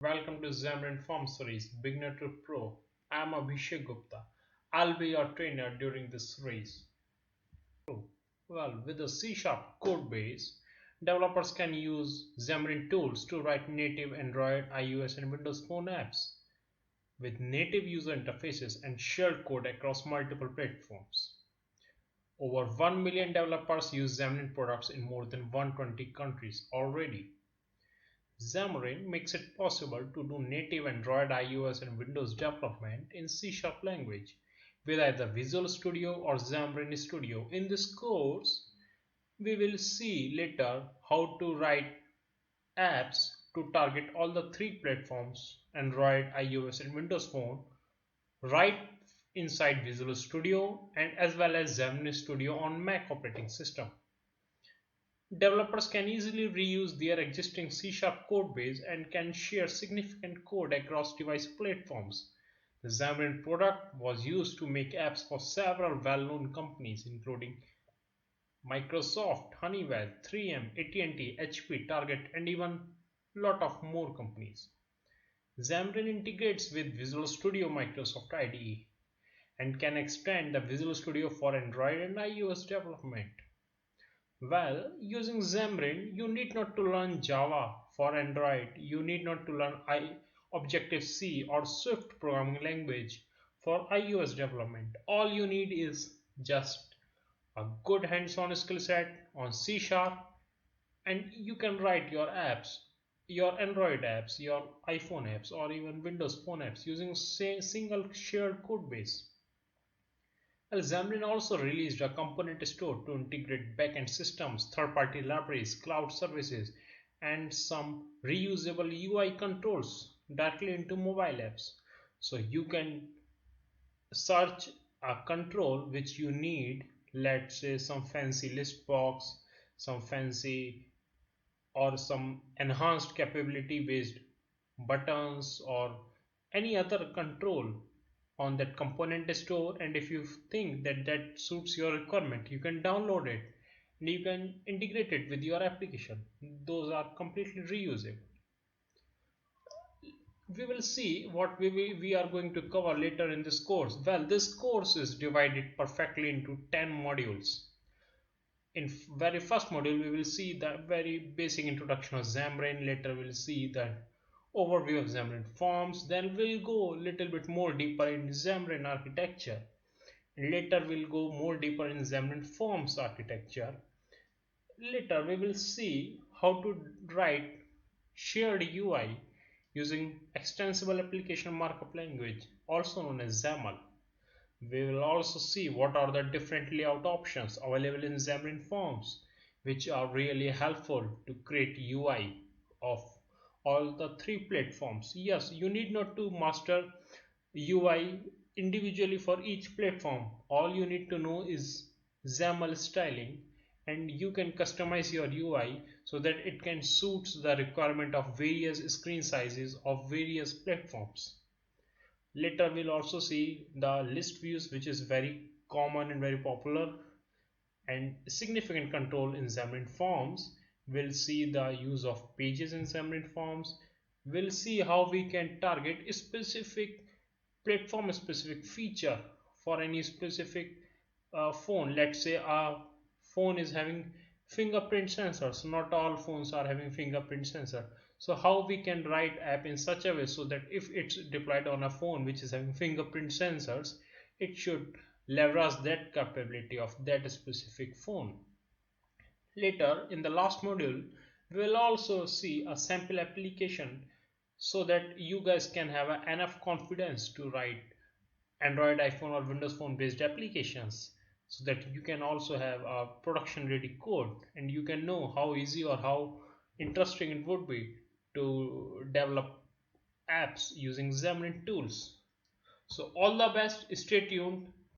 Welcome to Xamarin Forms series, Beginner to Pro. I'm Abhishek Gupta. I'll be your trainer during this series. Well, with a C# code base, developers can use Xamarin tools to write native Android, iOS, and Windows Phone apps with native user interfaces and shared code across multiple platforms. Over 1 million developers use Xamarin products in more than 120 countries already. Xamarin makes it possible to do native Android, iOS, and Windows development in C# language with either Visual Studio or Xamarin Studio. In this course, we will see later how to write apps to target all the three platforms Android, iOS, and Windows Phone right inside Visual Studio and as well as Xamarin Studio on Mac operating system. Developers can easily reuse their existing C# code base and can share significant code across device platforms. The Xamarin product was used to make apps for several well-known companies including Microsoft, Honeywell, 3M, AT&T, HP, Target, and even a lot of more companies. Xamarin integrates with Visual Studio Microsoft IDE and can extend the Visual Studio for Android and iOS development. Well, using Xamarin, you need not to learn Java for Android. You need not to learn Objective-C or Swift programming language for iOS development. All you need is just a good hands-on skill set on C Sharp, and you can write your apps, your Android apps, your iPhone apps, or even Windows Phone apps using single shared code base. Well, Xamarin also released a component store to integrate backend systems, third-party libraries, cloud services, and some reusable UI controls directly into mobile apps. So you can search a control which you need, let's say some fancy list box, some fancy or some enhanced capability based buttons or any other control on that component store, and if you think that that suits your requirement you can download it and you can integrate it with your application. Those are completely reusable. We will see what we are going to cover later in this course. Well, this course is divided perfectly into 10 modules. In very first module we will see the very basic introduction of Xamarin. Later we'll see the overview of Xamarin Forms. Then we'll go a little bit more deeper in Xamarin architecture. Later we'll go more deeper in Xamarin Forms architecture. Later we will see how to write shared UI using extensible application markup language, also known as XAML. We will also see what are the different layout options available in Xamarin Forms, which are really helpful to create UI of all the three platforms. Yes, you need not to master UI individually for each platform. All you need to know is XAML styling, and you can customize your UI so that it can suit the requirement of various screen sizes of various platforms. Later we'll also see the list views, which is very common and very popular and significant control in Xamarin Forms. We'll see the use of pages in Xamarin Forms. We'll see how we can target a specific platform specific feature for any specific phone. Let's say a phone is having fingerprint sensors. Not all phones are having fingerprint sensor. So how we can write app in such a way so that if it's deployed on a phone which is having fingerprint sensors, it should leverage that capability of that specific phone. Later in the last module we will also see a sample application so that you guys can have enough confidence to write Android, iPhone, or Windows Phone based applications, so that you can also have a production ready code and you can know how easy or how interesting it would be to develop apps using Xamarin tools. So all the best, stay tuned,